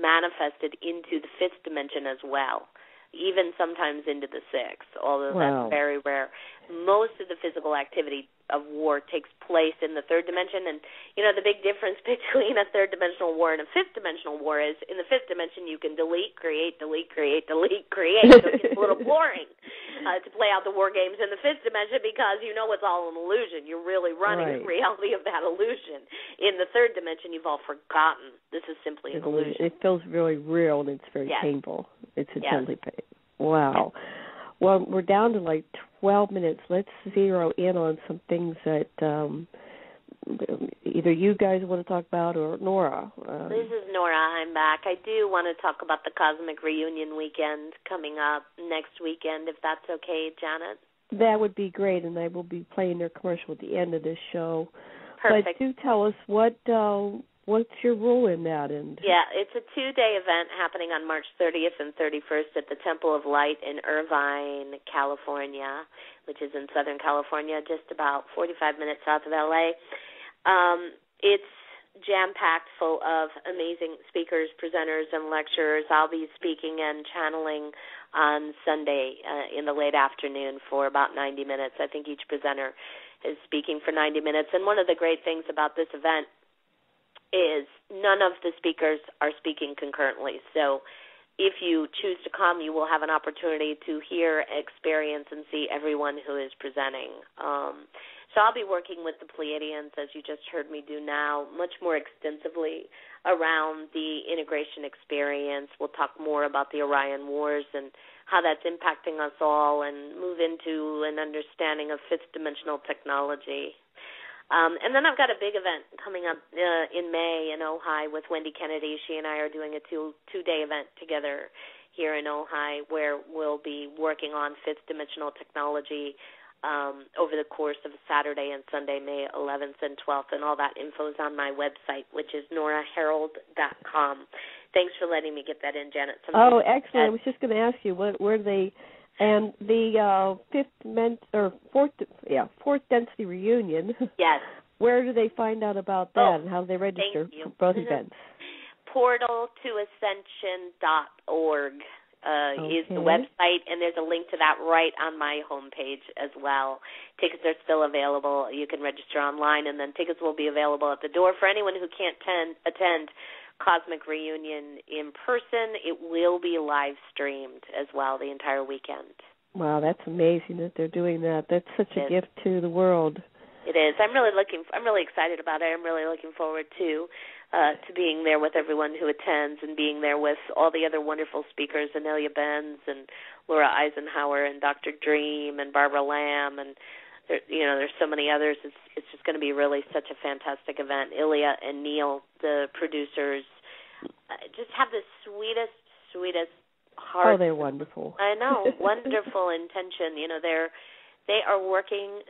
manifested into the fifth dimension as well, even sometimes into the sixth, although that's very rare. Most of the physical activity of war takes place in the third dimension, and the big difference between a third dimensional war and a fifth dimensional war is in the fifth dimension you can delete, create. So it gets a little boring to play out the war games in the fifth dimension because it's all an illusion. You're really running the reality of that illusion. In the third dimension, you've all forgotten this is simply an illusion. It feels really real, and it's very painful. It's intensely painful. Wow. Well, we're down to like 12 minutes. Let's zero in on some things that either you guys want to talk about or Nora. This is Nora. I'm back. I do want to talk about the Cosmic Reunion weekend coming up next weekend, if that's okay, Janet. That would be great, and I will be playing their commercial at the end of this show. Perfect. But do tell us what's your role in that? Yeah, it's a 2-day event happening on March 30th and 31st at the Temple of Light in Irvine, California, which is in Southern California, just about 45 minutes south of L.A. It's jam-packed full of amazing speakers, presenters, and lecturers. I'll be speaking and channeling on Sunday in the late afternoon for about 90 minutes. I think each presenter is speaking for 90 minutes. And one of the great things about this event is none of the speakers are speaking concurrently. So if you choose to come, you will have an opportunity to hear, experience, and see everyone who is presenting. So I'll be working with the Pleiadians, as you just heard me do now, much more extensively around the integration experience. We'll talk more about the Orion Wars and how that's impacting us all, and move into an understanding of fifth dimensional technology. And then I've got a big event coming up in May in Ojai with Wendy Kennedy. She and I are doing a two-day event together here in Ojai where we'll be working on fifth dimensional technology over the course of Saturday and Sunday, May 11th and 12th. And all that info is on my website, which is noraherold.com. Thanks for letting me get that in, Janet. Excellent. I was just going to ask you, where they... And the fourth density reunion. Yes. Where do they find out about that, and how do they register for both events? Portaltoascension.org is the website, and there's a link to that right on my homepage as well. Tickets are still available. You can register online, and then tickets will be available at the door for anyone who can't attend Cosmic Reunion in person. It will be live streamed as well the entire weekend. Wow, that's amazing that they're doing that. That's such a gift to the world. It is. I'm really excited about it. I'm really looking forward to being there with everyone who attends, and being there with all the other wonderful speakers, Anelia Benz and Laura Eisenhower and Dr. Dream and Barbara Lamb, and there's so many others. It's just going to be really such a fantastic event. Ilya and Neil, the producers, just have the sweetest heart. Oh, they're wonderful. I know, wonderful intention. They are working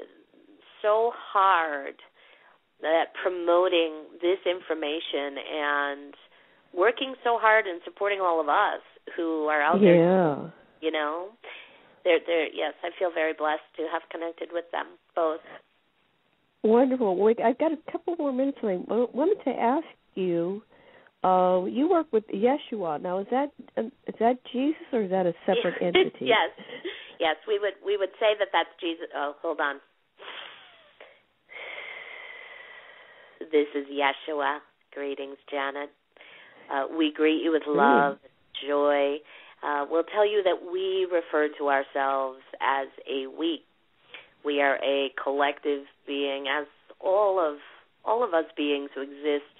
so hard at promoting this information and working so hard and supporting all of us who are out there. Yes, I feel very blessed to have connected with them both. Wonderful. Well, I've got a couple more minutes. I wanted to ask you. You work with Yeshua. Now, is that Jesus, or is that a separate entity? Yes, we would say that that's Jesus. Oh, hold on. This is Yeshua. Greetings, Janet. We greet you with love, joy. We'll tell you that we refer to ourselves as a we. We are a collective being, as all of us beings who exist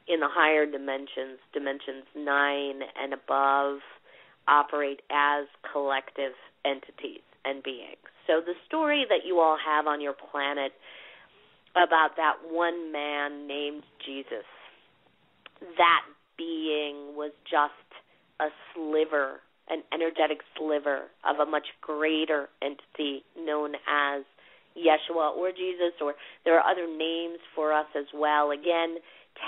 in the higher dimensions 9 and above, operate as collective entities and beings. So the story that you all have on your planet about that one man named Jesus, that being was just a sliver, an energetic sliver of a much greater entity known as Yeshua or Jesus, or there are other names for us as well. Again,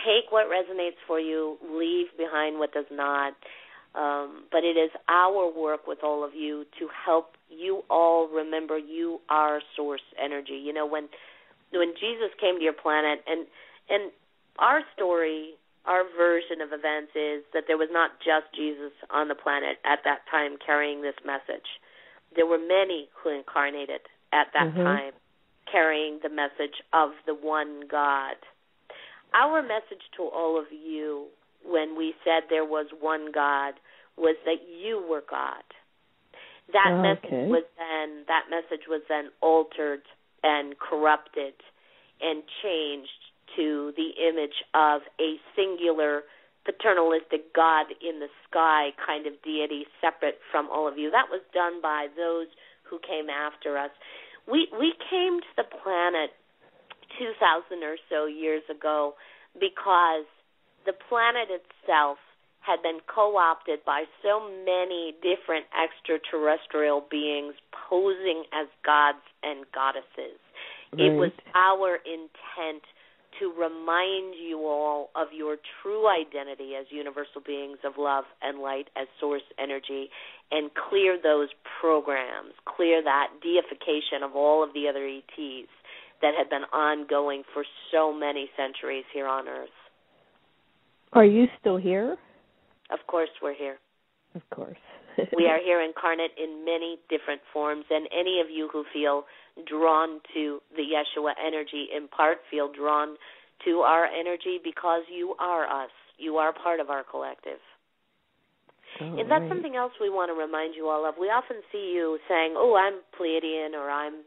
take what resonates for you, leave behind what does not. But it is our work with all of you to help you all remember you are source energy. When Jesus came to your planet, and our story, our version of events is that there was not just Jesus on the planet at that time carrying this message. There were many who incarnated at that time carrying the message of the one God. Our message to all of you when we said there was one God was that you were God. That message was then altered and corrupted and changed to the image of a singular paternalistic God in the sky kind of deity separate from all of you. That was done by those who came after us. We came to the planet 2,000 or so years ago because the planet itself had been co-opted by so many different extraterrestrial beings posing as gods and goddesses. Right. It was our intent to remind you all of your true identity as universal beings of love and light, as source energy, and clear those programs, clear that deification of all of the other ETs that had been ongoing for so many centuries here on Earth. Are you still here? Of course we're here. Of course. We are here incarnate in many different forms, and any of you who feel drawn to the Yeshua energy in part feel drawn to our energy because you are us. You are part of our collective. And that's something else we want to remind you all of. We often see you saying, I'm Pleiadian, or I'm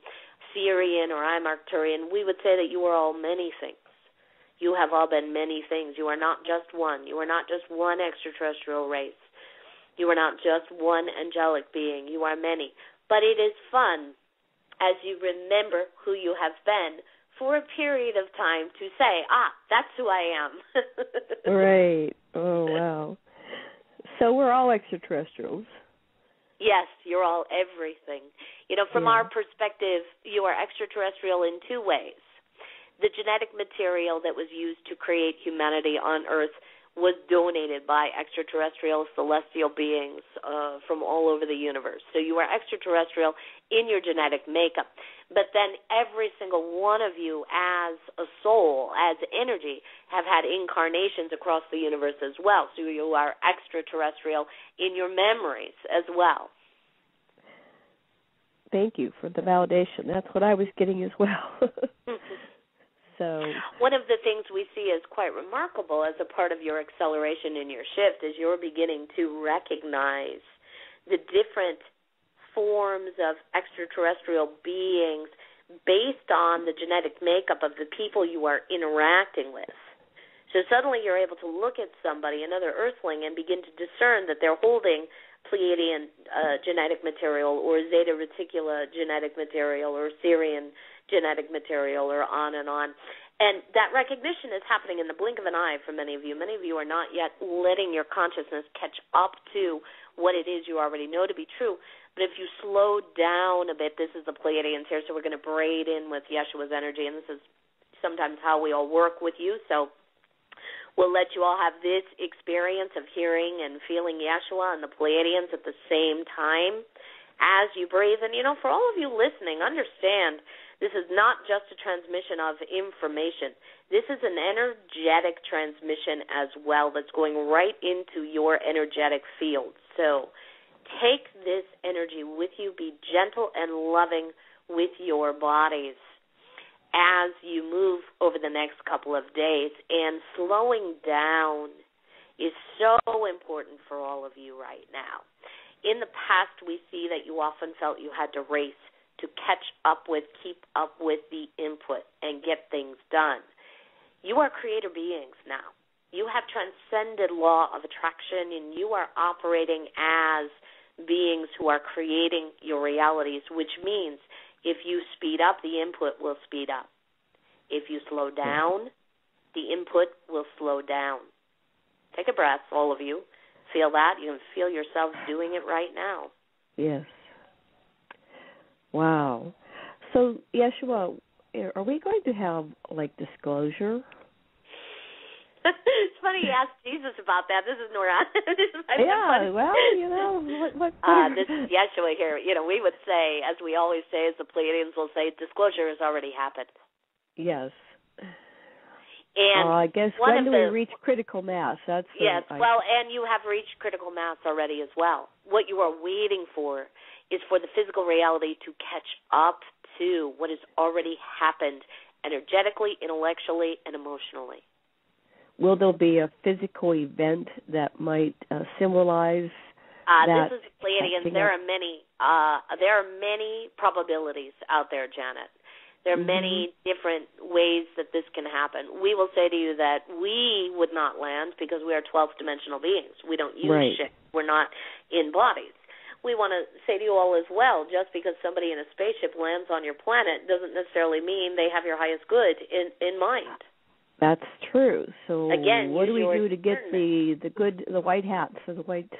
Sirian, or I'm Arcturian. We would say that you are all many things. You have all been many things. You are not just one. You are not just one extraterrestrial race. You are not just one angelic being. You are many. But it is fun, as you remember who you have been, for a period of time to say, that's who I am. Right. Oh, wow. So we're all extraterrestrials. Yes, you're all everything. From our perspective, you are extraterrestrial in two ways. The genetic material that was used to create humanity on Earth was donated by extraterrestrial celestial beings from all over the universe. So you are extraterrestrial in your genetic makeup. But then every single one of you as a soul, as energy, have had incarnations across the universe as well. So you are extraterrestrial in your memories as well. Thank you for the validation. That's what I was getting as well. So one of the things we see as quite remarkable as a part of your acceleration in your shift is you're beginning to recognize the different forms of extraterrestrial beings based on the genetic makeup of the people you are interacting with. So suddenly you're able to look at somebody, another earthling, and begin to discern that they're holding Pleiadian genetic material or Zeta Reticula genetic material or Sirian genetic material or on and on. And that recognition is happening in the blink of an eye for many of you. Many of you are not yet letting your consciousness catch up to what it is you already know to be true. But if you slow down a bit, this is the Pleiadians here, so we're going to braid in with Yeshua's energy, and this is sometimes how we all work with you. So we'll let you all have this experience of hearing and feeling Yeshua and the Pleiadians at the same time as you breathe. And, you know, for all of you listening, understand this is not just a transmission of information. This is an energetic transmission as well that's going right into your energetic field. So take this energy with you. Be gentle and loving with your bodies as you move over the next couple of days. And slowing down is so important for all of you right now. In the past, we see that you often felt you had to race to catch up with, keep up with the input and get things done. You are creator beings now. You have transcended law of attraction, and you are operating as beings who are creating your realities, which means if you speed up, the input will speed up. If you slow down, the input will slow down. Take a breath, all of you. Feel that. You can feel yourself doing it right now. Yes. Wow. So, Yeshua, are we going to have, like, disclosure? It's funny you asked Jesus about that. This is Nora. Yeah, well, you know. This is Yeshua here. You know, we would say, as we always say, as the Pleiadians will say, disclosure has already happened. Yes. And I guess when do we reach critical mass? That's yes. Well, and you have reached critical mass already as well. What you are waiting for is for the physical reality to catch up to what has already happened energetically, intellectually, and emotionally. Will there be a physical event that might symbolize that? This is Pleiadians. There are many probabilities out there, Janet. There are many different ways that this can happen. We will say to you that we would not land because we are 12th dimensional beings. We don't use shit. We're not in bodies. We want to say to you all as well, just because somebody in a spaceship lands on your planet doesn't necessarily mean they have your highest good in mind. That's true. So again, what do we do to get the white hats or the white?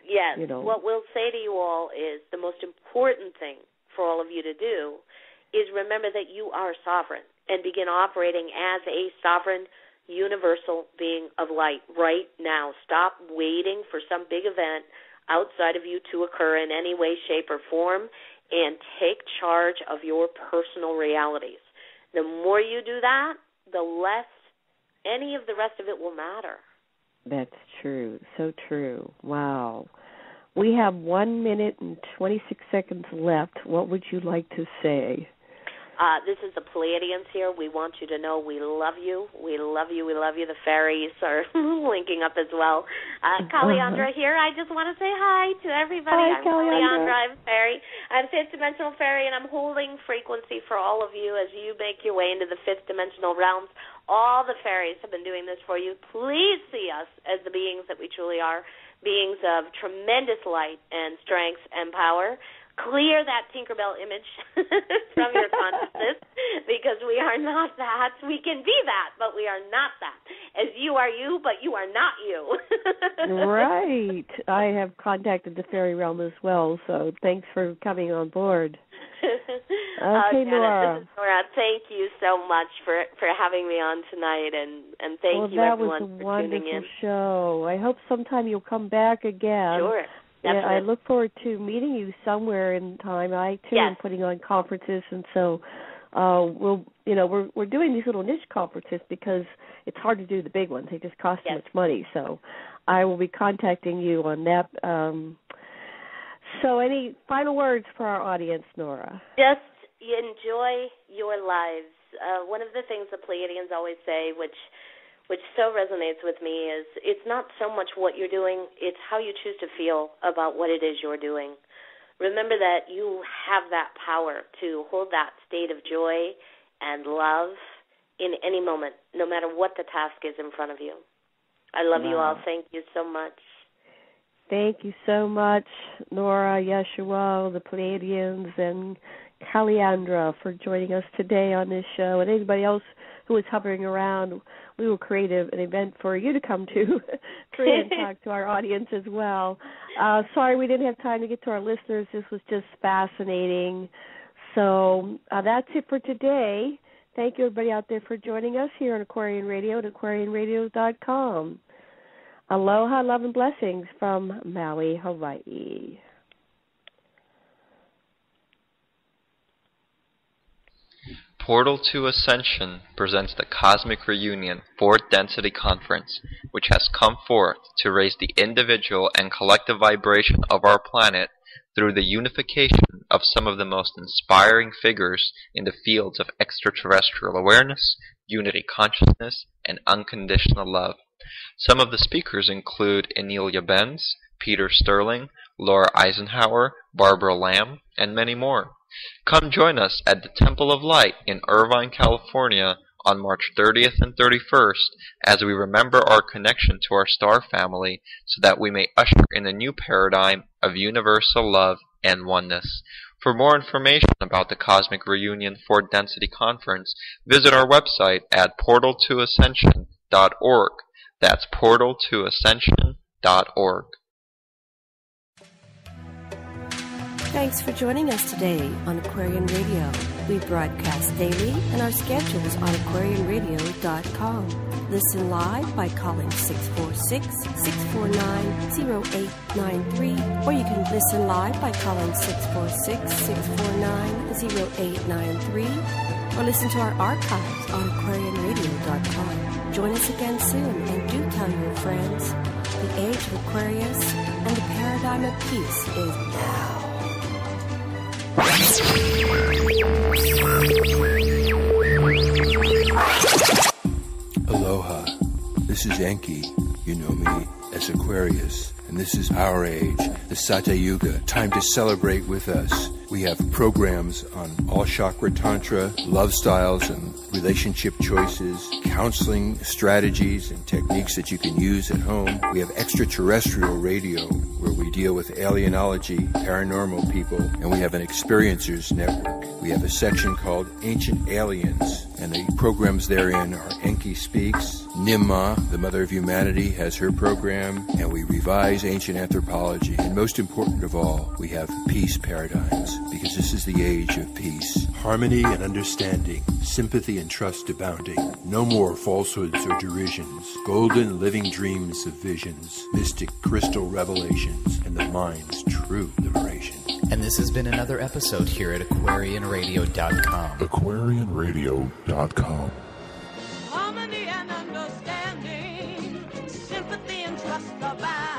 Yes. You know. What we'll say to you all is the most important thing for all of you to do is remember that you are sovereign and begin operating as a sovereign, universal being of light right now. Stop waiting for some big event outside of you to occur in any way, shape, or form, and take charge of your personal realities. The more you do that, the less any of the rest of it will matter. That's true. So true. Wow. We have 1 minute and 26 seconds left. What would you like to say? This is the Pleiadians here. We want you to know we love you. We love you. We love you. The fairies are linking up as well. Kaliandra here. I just want to say hi to everybody. Hi, I'm Kaliandra. I'm fairy. I'm fifth dimensional fairy, and I'm holding frequency for all of you as you make your way into the fifth dimensional realms. All the fairies have been doing this for you. Please see us as the beings that we truly are, beings of tremendous light and strength and power. Clear that Tinkerbell image from your consciousness, because we are not that. We can be that, but we are not that. As you are you, but you are not you. Right. I have contacted the fairy realm as well, so thanks for coming on board. Okay, Nora. This is Nora. Thank you so much for having me on tonight, and thank you everyone for tuning in. That was a wonderful show. I hope sometime you'll come back again. Sure. Yeah, I look forward to meeting you somewhere in time. I too am putting on conferences, and so we're doing these little niche conferences because it's hard to do the big ones. They just cost so much money. So I will be contacting you on that. So any final words for our audience, Nora? Just enjoy your lives. One of the things the Pleiadians always say, which so resonates with me, is it's not so much what you're doing, it's how you choose to feel about what it is you're doing. Remember that you have that power to hold that state of joy and love in any moment, no matter what the task is in front of you. I love you all. Thank you so much. Thank you so much, Nora, Yeshua, the Pleiadians, and Kaliandra for joining us today on this show. And anybody else who is hovering around, we will create an event for you to come to and talk to our audience as well. Sorry we didn't have time to get to our listeners. This was just fascinating. So that's it for today. Thank you, everybody out there, for joining us here on Aquarian Radio at aquarianradio.com. Aloha, love, and blessings from Maui, Hawaii. Portal to Ascension presents the Cosmic Reunion 4th Density Conference, which has come forth to raise the individual and collective vibration of our planet through the unification of some of the most inspiring figures in the fields of extraterrestrial awareness, unity consciousness, and unconditional love. Some of the speakers include Enilia Benz, Peter Sterling, Laura Eisenhower, Barbara Lamb, and many more. Come join us at the Temple of Light in Irvine, California on March 30th and 31st as we remember our connection to our star family so that we may usher in a new paradigm of universal love and oneness. For more information about the Cosmic Reunion 4th Density Conference, visit our website at portaltoascension.org. That's portaltoascension.org. Thanks for joining us today on Aquarian Radio. We broadcast daily, and our schedule is on aquarianradio.com. Listen live by calling 646-649-0893, or you can listen live by calling 646-649-0893, or listen to our archives on aquarianradio.com. Join us again soon, and do tell your friends. The age of Aquarius and the paradigm of peace is now. Aloha. This is Enki. You know me as Aquarius. And this is our age, the Satya Yuga. Time to celebrate with us. We have programs on all chakra tantra, love styles and relationship choices, counseling strategies and techniques that you can use at home. We have extraterrestrial radio where we deal with alienology, paranormal people, and we have an experiencers network. We have a section called Ancient Aliens, and the programs therein are Enki Speaks, Nimma, the Mother of Humanity, has her program, and we revise ancient anthropology. And most important of all, we have peace paradigms, because this is the age of peace. Harmony and understanding, sympathy and trust abounding. No more falsehoods or derisions. Golden living dreams of visions, mystic crystal revelations, and the mind's true liberation. And this has been another episode here at aquarianradio.com. aquarianradio.com. Harmony and understanding, sympathy and trust abound.